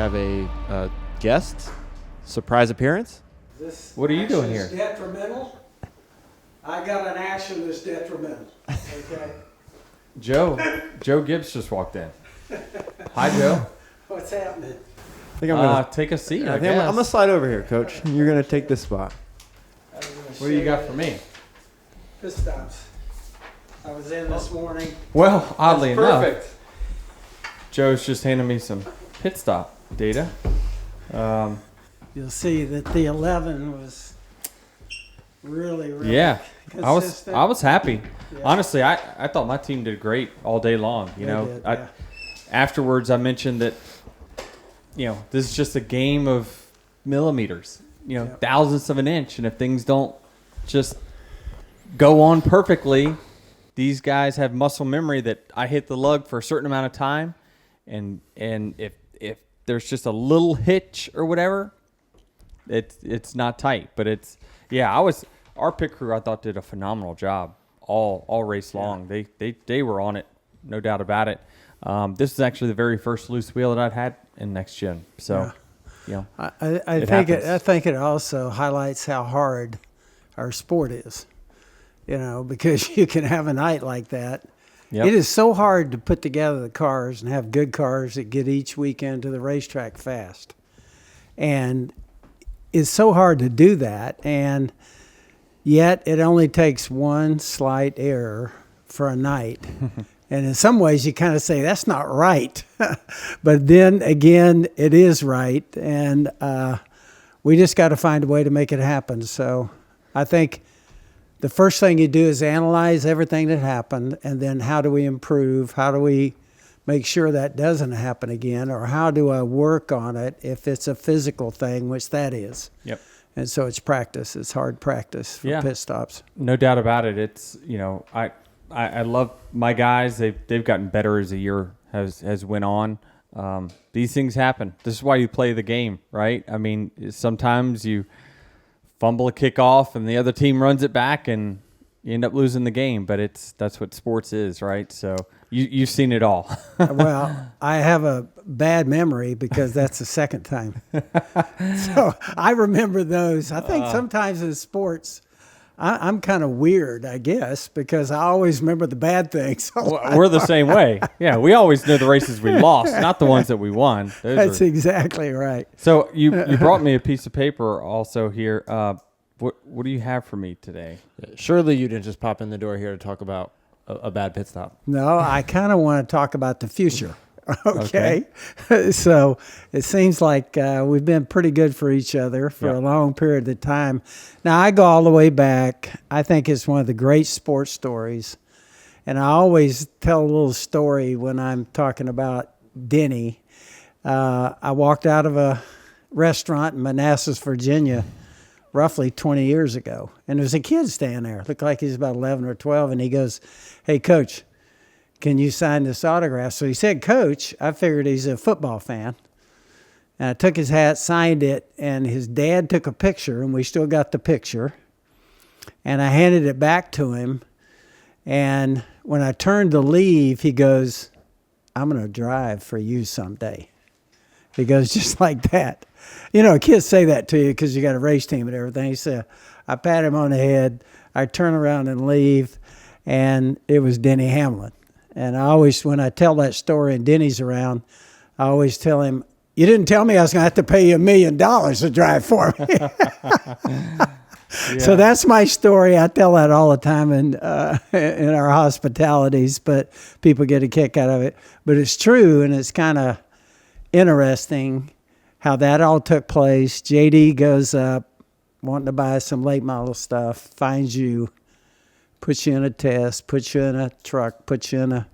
have a guest surprise appearance. What are you doing here? Detrimental. I got an action that's detrimental. Okay. Joe Gibbs just walked in. Hi, Joe. What's happening? I think I'm gonna Take a seat. I'm gonna slide over here, Coach. You're gonna take this spot. What do you got for me? Pit stops. I was in this morning. Well, oddly enough, Perfect. Joe's just handing me some pit stop data. You'll see that the 11 was really Yeah, consistent. I was happy. Yeah. Honestly, I thought my team did great all day long. They did, yeah. Afterwards, I mentioned that this is just a game of millimeters. Yep. Thousandths of an inch, and if things don't just go on perfectly, these guys have muscle memory that I hit the lug for a certain amount of time, and if there's just a little hitch or whatever, it's not tight. But our pit crew I thought did a phenomenal job all race long. They were on it, no doubt about it. This is actually the very first loose wheel that I'd had in next gen. So, I think it also highlights how hard our sport is. Because you can have a night like that. Yep. It is so hard to put together the cars and have good cars that get each weekend to the racetrack fast. And it's so hard to do that. And yet it only takes one slight error for a night. And in some ways you kind of say, that's not right. But then again, it is right. And we just got to find a way to make it happen. So I think the first thing you do is analyze everything that happened, and then how do we improve? How do we make sure that doesn't happen again? Or how do I work on it if it's a physical thing, which that is? Yep. And so it's practice. It's hard practice for pit stops. No doubt about it. It's, I love my guys. They've gotten better as the year has went on. These things happen. This is why you play the game, right? I mean, sometimes you fumble a kickoff and the other team runs it back and you end up losing the game, but that's what sports is, right? So you've seen it all. Well, I have a bad memory because that's the second time. So I remember those. I think sometimes in sports, I'm kind of weird, I guess, because I always remember the bad things. We're the same way. Yeah, we always know the races we lost, not the ones that we won. That's exactly right. So you brought me a piece of paper also here. What do you have for me today? Surely you didn't just pop in the door here to talk about a bad pit stop. No, I kind of want to talk about the future. Okay. So it seems like we've been pretty good for each other for a long period of time. Now, I go all the way back. I think it's one of the great sports stories. And I always tell a little story when I'm talking about Denny. I walked out of a restaurant in Manassas, Virginia, roughly 20 years ago. And there was a kid standing there. Looked like he was about 11 or 12. And he goes, "Hey, Coach, can you sign this autograph?" So he said, "Coach." I figured he's a football fan. And I took his hat, signed it, and his dad took a picture, and we still got the picture. And I handed it back to him. And when I turned to leave, he goes, "I'm going to drive for you someday." He goes, just like that. Kids say that to you because you got a race team and everything. He said, I pat him on the head. I turn around and leave, and it was Denny Hamlin. And I always, when I tell that story and Denny's around, I always tell him, "You didn't tell me I was going to have to pay you $1 million to drive for me." So that's my story. I tell that all the time in our hospitalities, but people get a kick out of it. But it's true, and it's kind of interesting how that all took place. JD goes up wanting to buy some late model stuff, finds you, puts you in a test, puts you in a truck, puts you in a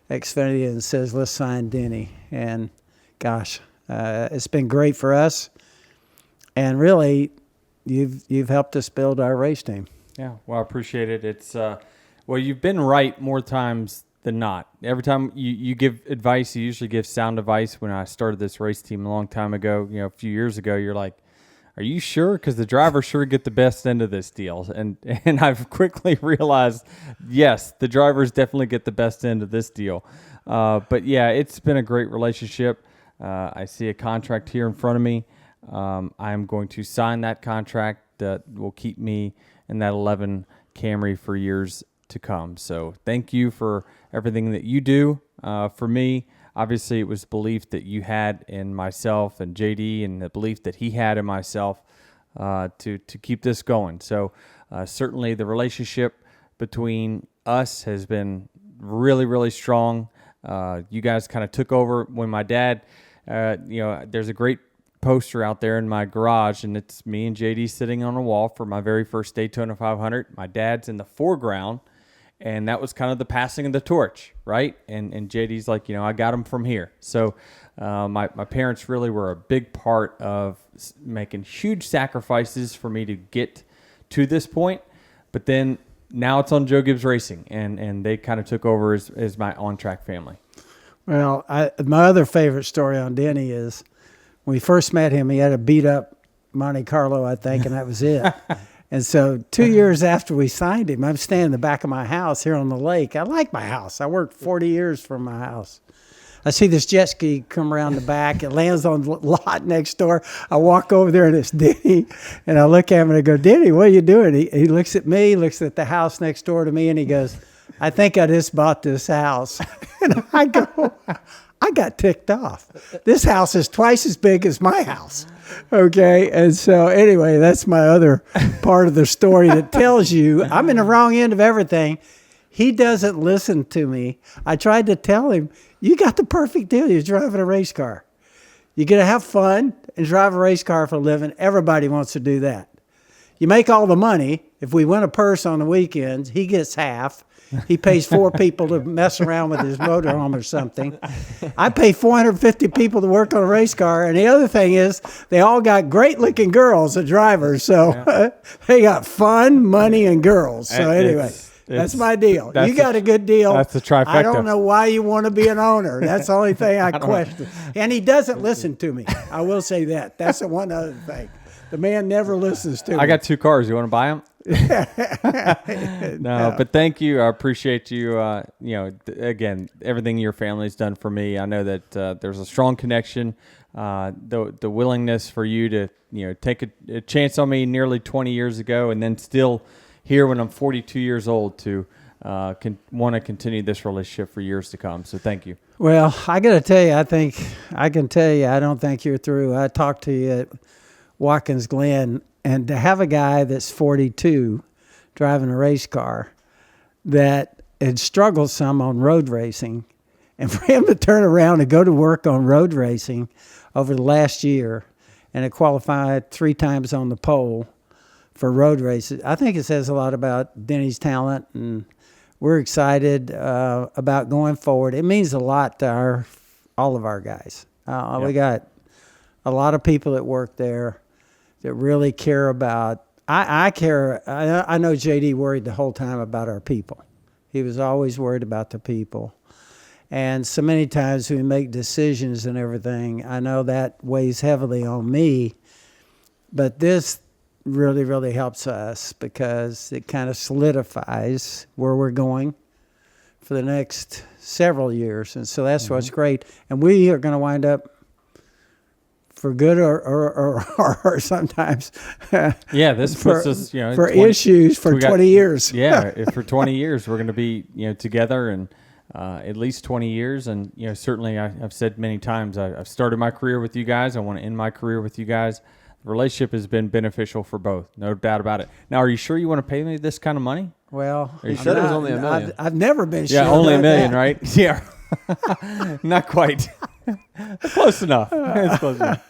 Xfinity, and says, "Let's sign Denny." And gosh, it's been great for us. And really, you've helped us build our race team. Yeah, well, I appreciate it. It's you've been right more times than not. Every time you give advice, you usually give sound advice. When I started this race team a long time ago, a few years ago, you're like, "Are you sure?" Because the drivers sure get the best end of this deal. And I've quickly realized, yes, the drivers definitely get the best end of this deal. But yeah, it's been a great relationship. I see a contract here in front of me. I'm going to sign that contract that will keep me in that 11 Camry for years to come. So thank you for everything that you do for me. Obviously, it was belief that you had in myself and JD, and the belief that he had in myself to keep this going. So certainly the relationship between us has been really, really strong. You guys kind of took over when my dad, there's a great poster out there in my garage, and it's me and JD sitting on a wall for my very first Daytona 500. My dad's in the foreground, and that was kind of the passing of the torch, right? And JD's like, I got him from here. So my parents really were a big part of making huge sacrifices for me to get to this point. But then now it's on Joe Gibbs Racing, and they kind of took over as my on-track family. Well, my other favorite story on Denny is when we first met him, he had a beat-up Monte Carlo, I think, and that was it. And so 2 years after we signed him, I'm standing in the back of my house here on the lake. I like my house. I worked 40 years from my house. I see this jet ski come around the back. It lands on the lot next door. I walk over there, and it's Denny. And I look at him, and I go, Denny, what are you doing? He looks at me, looks at the house next door to me, and he goes, I think I just bought this house. And I go, I got ticked off. This house is twice as big as my house. Okay. And so anyway, that's my other part of the story that tells you I'm in the wrong end of everything. He doesn't listen to me. I tried to tell him, you got the perfect deal. You're driving a race car. You're going to have fun and drive a race car for a living. Everybody wants to do that. You make all the money. If we win a purse on the weekends, he gets half. He pays 4 people to mess around with his motorhome or something. I pay 450 people to work on a race car. And the other thing is they all got great-looking girls as drivers. So they got fun, money, and girls. So anyway, that's my deal. You got a good deal. That's the trifecta. I don't know why you want to be an owner. That's the only thing I question. And he doesn't listen to me. I will say that. That's the one other thing. The man never listens to me. I got 2 cars. You want to buy them? No, but thank you. I appreciate you. Again, everything your family's done for me. I know that there's a strong connection. The willingness for you to take a chance on me nearly 20 years ago, and then still here when I'm 42 years old to want to continue this relationship for years to come. So thank you. Well, I got to tell you, I don't think you're through. I talked to you at Watkins Glen, and to have a guy that's 42 driving a race car that had struggled some on road racing, and for him to turn around and go to work on road racing over the last year and to qualify 3 times on the pole for road races, I think it says a lot about Denny's talent, and we're excited about going forward. It means a lot to all of our guys. We got a lot of people that work there that really care about. I care. I know JD worried the whole time about our people. He was always worried about the people. And so many times we make decisions and everything, I know that weighs heavily on me. But this really, really helps us because it kind of solidifies where we're going for the next several years. And so that's what's great. And we are going to wind up for good or sometimes this puts us for 20, issues for 20 years. For 20 years we're going to be together and at least 20 years. And certainly I've said many times I've started my career with you guys. I want to end my career with you guys. The relationship has been beneficial for both, no doubt about it. Now, are you sure you want to pay me this kind of money? Well, you said it was only $1 million. I've never been sure. Yeah, only $1 million, that. Right? Yeah, not quite. Close enough. It's close enough.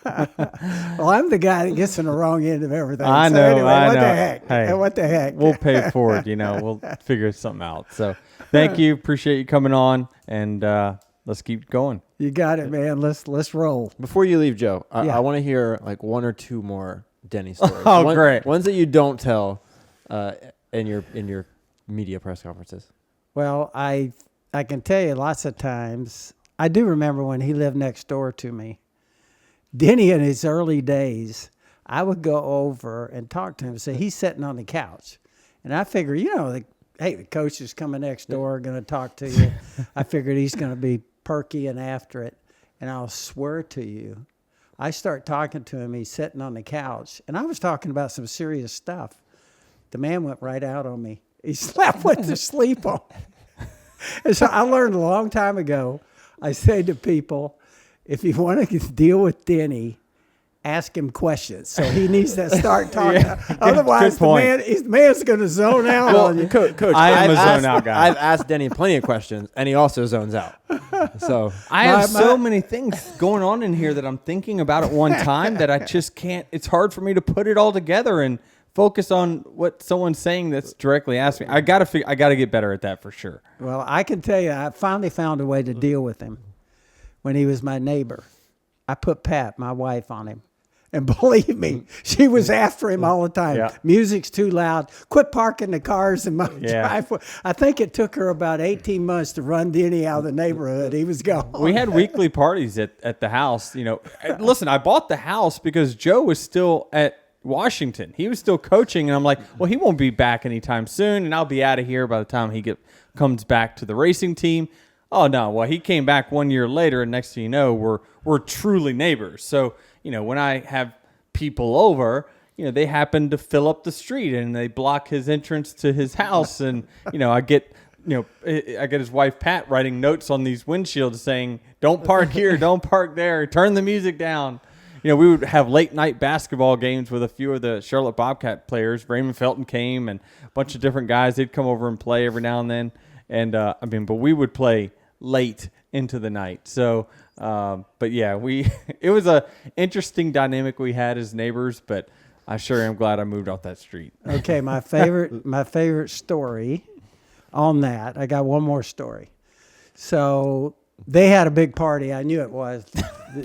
Well, I'm the guy that gets in the wrong end of everything. I know. So anyway, I what know. the heck? Hey, what the heck? We'll pay it forward. We'll figure something out. So, thank you. Appreciate you coming on, and let's keep going. You got it, man. Let's roll. Before you leave, Joe, Yeah. I want to hear like 1 or 2 more Denny stories. Great. Ones that you don't tell in your media press conferences. Well, I can tell you lots of times. I do remember when he lived next door to me. Denny, in his early days, I would go over and talk to him and say, he's sitting on the couch. And I figure, the coach is coming next door, going to talk to you. I figured he's going to be perky and after it. And I'll swear to you, I start talking to him. He's sitting on the couch, and I was talking about some serious stuff. The man went right out on me. He slept went to sleep on. And so I learned a long time ago, I say to people, if you want to deal with Denny, ask him questions. So he needs to start talking. Otherwise, the man's going to zone out on you. Coach, I am a zone out guy. I've asked Denny plenty of questions, and he also zones out. So I have so many things going on in here that I'm thinking about at one time that I just can't. It's hard for me to put it all together and focus on what someone's saying that's directly asking. I got to get better at that for sure. Well, I can tell you, I finally found a way to deal with him when he was my neighbor. I put Pat, my wife, on him. And believe me, she was after him all the time. Yeah. Music's too loud. Quit parking the cars in my driveway. I think it took her about 18 months to run Denny out of the neighborhood. He was gone. We had weekly parties at the house. You know, listen, I bought the house because Joe was still at Washington. He was still coaching, and I'm like, well, he won't be back anytime soon, and I'll be out of here by the time he comes back to the racing team. Oh no, well, he came back 1 year later, and next thing you know, we're truly neighbors. So, you know, when I have people over, you know, they happen to fill up the street and they block his entrance to his house, and you know, I get his wife Pat writing notes on these windshields saying, "Don't park here, don't park there, turn the music down." You know, we would have late night basketball games with a few of the Charlotte Bobcat players. Raymond Felton came, and a bunch of different guys. They'd come over and play every now and then. And but we would play late into the night. So, but yeah, it was a interesting dynamic we had as neighbors. But I sure am glad I moved off that street. Okay, my favorite story on that. I got one more story. So they had a big party. I knew it was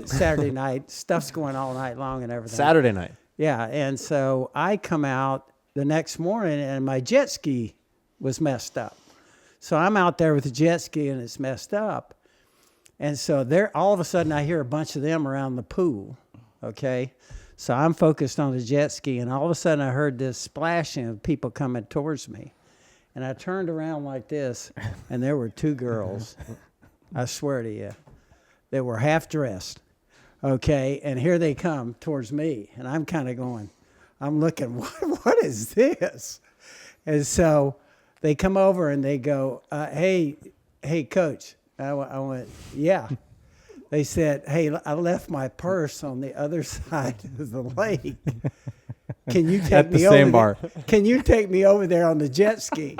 Saturday night. Stuff's going all night long and everything. Saturday night. Yeah, and so I come out the next morning and my jet ski was messed up. So I'm out there with the jet ski and it's messed up. And so there, all of a sudden I hear a bunch of them around the pool, okay? So I'm focused on the jet ski, and all of a sudden I heard this splashing of people coming towards me. And I turned around like this, and there were two girls, I swear to you, that were half dressed, okay? And here they come towards me, and I'm kind of going, I'm looking, what is this? And so they come over and they go, hey, Coach. I went, yeah. They said, hey, I left my purse on the other side of the lake. Can you take me over sandbar? Can you take me over there on the jet ski?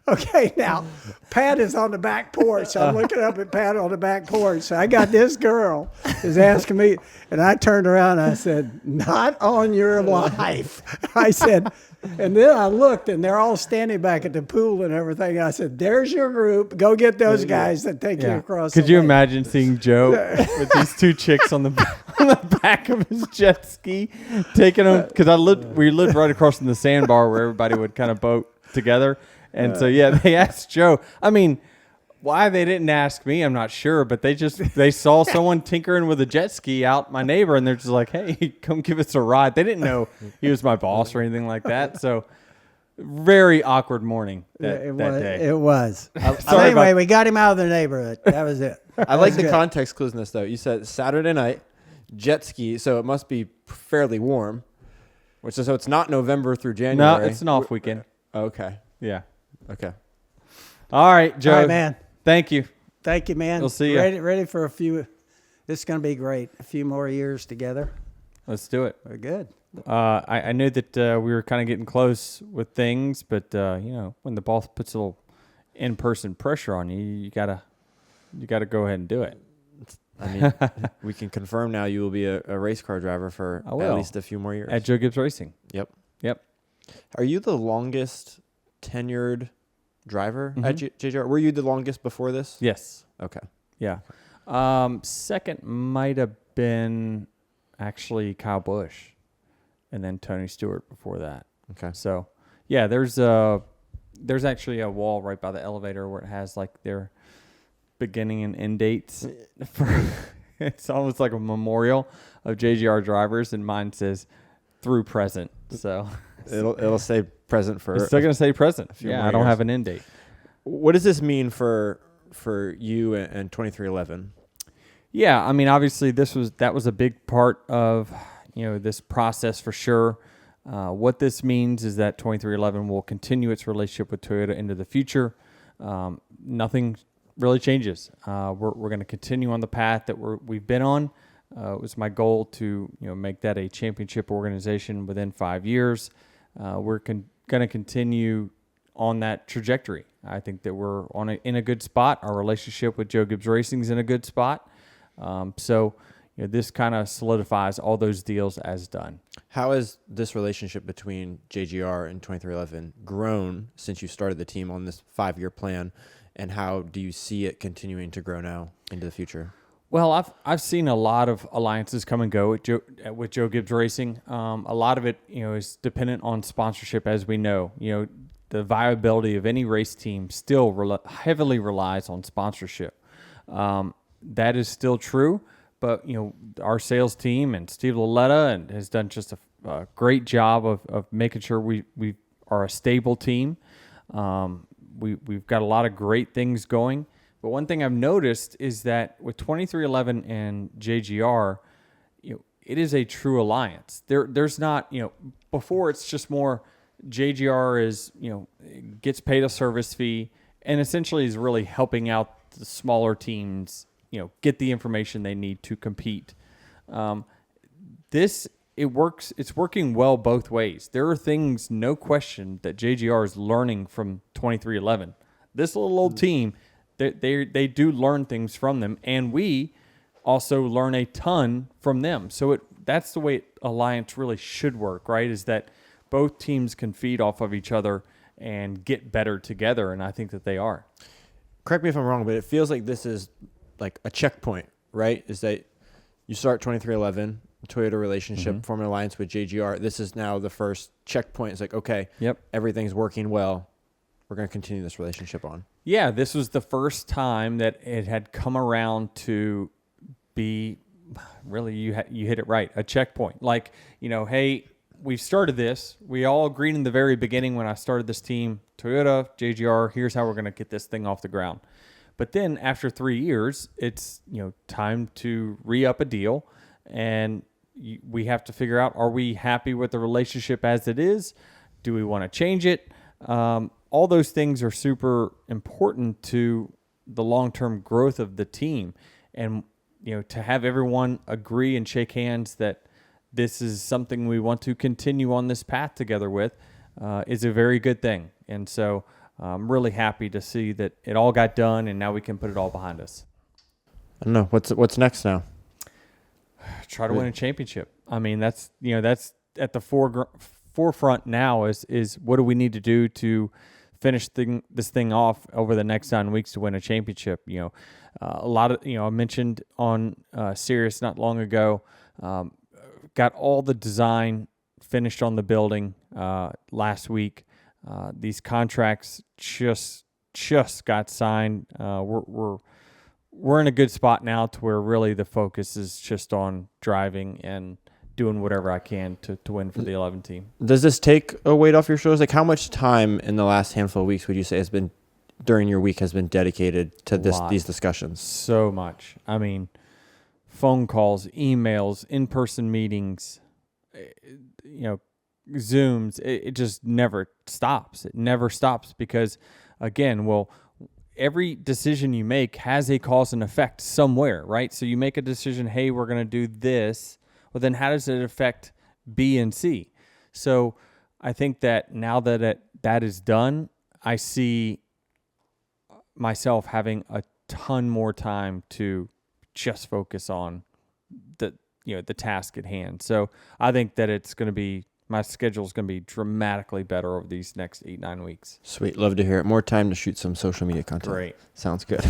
Okay, now, Pat is on the back porch. I'm looking up at Pat on the back porch. So I got this girl is asking me, and I turned around and I said, not on your life. I said, and then I looked, and they're all standing back at the pool and everything. I said, there's your group. Go get those guys that take you across Could the you lake. imagine seeing Joe with these two chicks on the back of his jet ski, taking them? Because we lived right across from the sandbar where everybody would kind of boat together. And so, yeah, they asked Joe. I mean, why they didn't ask me, I'm not sure. But they saw someone tinkering with a jet ski out my neighbor, and they're just like, hey, come give us a ride. They didn't know he was my boss or anything like that. So, very awkward morning that day. It was. Sorry So anyway, about- we got him out of the neighborhood. That was it. I like the context clues in this, though. You said Saturday night, jet ski, so it must be fairly warm. So it's not November through January. No, it's an off weekend. Okay. Yeah. Okay. All right, Joe. All right, man. Thank you. Thank you, man. We'll see ya. Ready for a few. This is going to be great. A few more years together. Let's do it. We're good. I knew that we were kind of getting close with things, but when the boss puts a little in-person pressure on you, you gotta go ahead and do it. I mean, we can confirm now you will be a race car driver for at least a few more years. At Joe Gibbs Racing. Yep. Yep. Are you the longest tenured driver at JGR? Were you the longest before this? Yes. Okay. Yeah. Second might have been actually Kyle Busch, and then Tony Stewart before that. Okay. So, yeah, there's actually a wall right by the elevator where it has like their beginning and end dates. It's almost like a memorial of JGR drivers, and mine says through present. So It'll say present for. it's still gonna say present. Yeah, more I don't years. have an end date. What does this mean for you and 2311? Yeah, I mean, obviously that was a big part of this process for sure. What this means is that 2311 will continue its relationship with Toyota into the future. Nothing really changes. We're going to continue on the path that we've been on. It was my goal to make that a championship organization within 5 years. We're going to continue on that trajectory. I think that we're in a good spot. Our relationship with Joe Gibbs Racing is in a good spot. So this kind of solidifies all those deals as done. How has this relationship between JGR and 2311 grown since you started the team on this 5-year plan, and how do you see it continuing to grow now into the future? Well, I've seen a lot of alliances come and go with Joe Gibbs Racing. A lot of it, is dependent on sponsorship, as we know. The viability of any race team still heavily relies on sponsorship. That is still true, but our sales team and Steve Loletta has done just a great job of making sure we are a stable team. We've got a lot of great things going. But one thing I've noticed is that with 2311 and JGR, it is a true alliance. There's not, before it's just more JGR is, gets paid a service fee and essentially is really helping out the smaller teams, get the information they need to compete. It's working well both ways. There are things, no question, that JGR is learning from 2311. This little old team, they do learn things from them, and we also learn a ton from them. So that's the way alliance really should work, right? Is that both teams can feed off of each other and get better together, and I think that they are. Correct me if I'm wrong, but it feels like this is like a checkpoint, right? Is that you start 2311, Toyota relationship, form an alliance with JGR. This is now the first checkpoint. It's like, okay, everything's working well. We're going to continue this relationship on. Yeah, this was the first time that it had come around to be, really, you hit it right, a checkpoint. Like, hey, we've started this. We all agreed in the very beginning when I started this team, Toyota, JGR, here's how we're going to get this thing off the ground. But then after 3 years, it's time to re-up a deal, and we have to figure out, are we happy with the relationship as it is? Do we want to change it? All those things are super important to the long-term growth of the team. And, to have everyone agree and shake hands that this is something we want to continue on this path together with is a very good thing. And so I'm really happy to see that it all got done and now we can put it all behind us. I don't know. What's next now? Try to win a championship. I mean, that's at the forefront now is what do we need to do to finish this thing off over the next 9 weeks to win a championship. A lot of, I mentioned on Sirius not long ago, got all the design finished on the building last week. These contracts just got signed. We're in a good spot now to where really the focus is just on driving and doing whatever I can to win for the 11 team. Does this take a weight off your shoulders? Like, how much time in the last handful of weeks would you say has been during your week has been dedicated to these discussions? So much. I mean, phone calls, emails, in-person meetings, Zooms. It just never stops. It never stops because, again, every decision you make has a cause and effect somewhere, right? So you make a decision, hey, we're going to do this. Well, then how does it affect B and C? So I think that now that that is done, I see myself having a ton more time to just focus on the task at hand. So I think that my schedule is going to be dramatically better over these next 8-9 weeks. Sweet. Love to hear it. More time to shoot some social media content. Great. Sounds good.